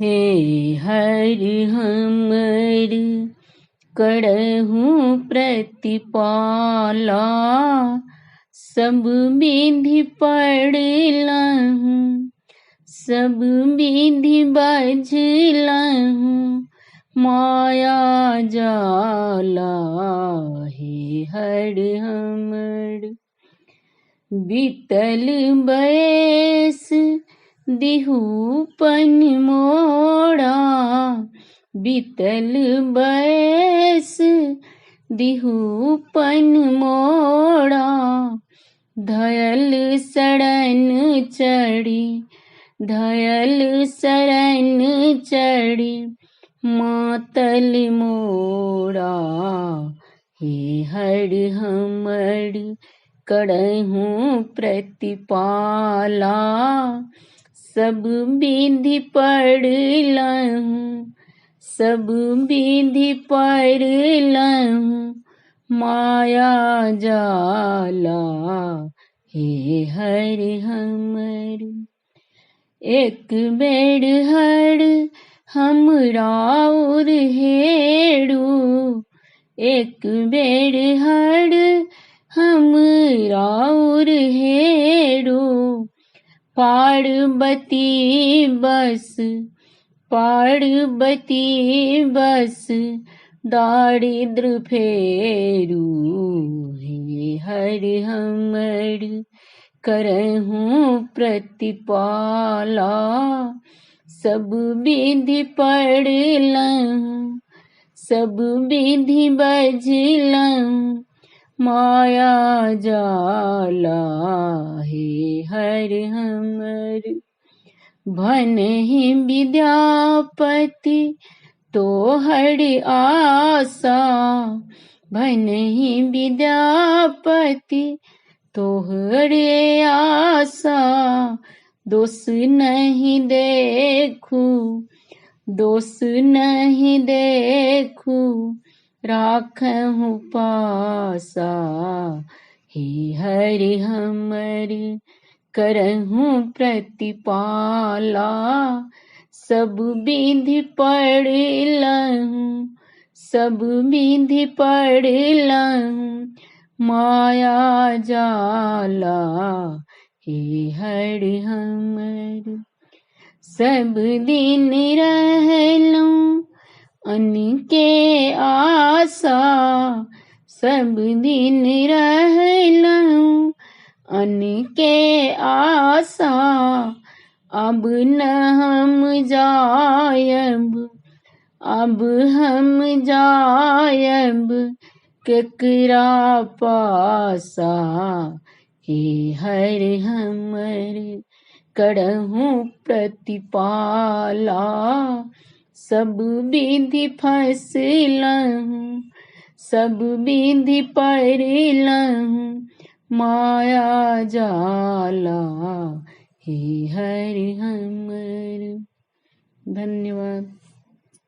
हे हर हमर करहु प्रतिपाला, सब विधि पढ़लहु सब विधि बजलहु, माया जाला हे हर हमर। बीतल बयस दिहुपन मोड़ा, बीतल बयस दिहुपन मोड़ा, धयल शरण चढ़ी धयल शरण चढ़ी, मातल मोड़ा हे हर हमर करहु प्रतिपाला, सब विधि पढ़लहु सब विधि पढ़लहु, माया जाला हे हर हमर। एक बेर हर हमरा उर हेड़ू, एक बेर हर हमरा उर हेड़ू, पार्वती बस पार्वती बस दारिद्र फेरू, हे हर हमर करहु प्रतिपाला, सब विधि पढ़लहु सब विधि बजलहु, माया जाला हे हर हमर। भनहि विद्यापति तोहर आशा, भनहि विद्यापति तोहरे आशा, दोष नहीं देखू दोष नहीं देखू, राखहु पासा हे हर हमर करहु प्रतिपाला, सब विधि पढ़लहु सब विधि पढ़लहु, माया जाला हे हर हमर। सब दिन रहलहुँ अन्न के आशा, सब दिन रहलहुँ अन्न के आशा, अब न हम जायब अब हम जायब केकरा पासा, हे हर हमर करहु प्रतिपाला, सब विधि फसलहु सब विधि पढ़लहु, माया जाला हे हर हमर। धन्यवाद।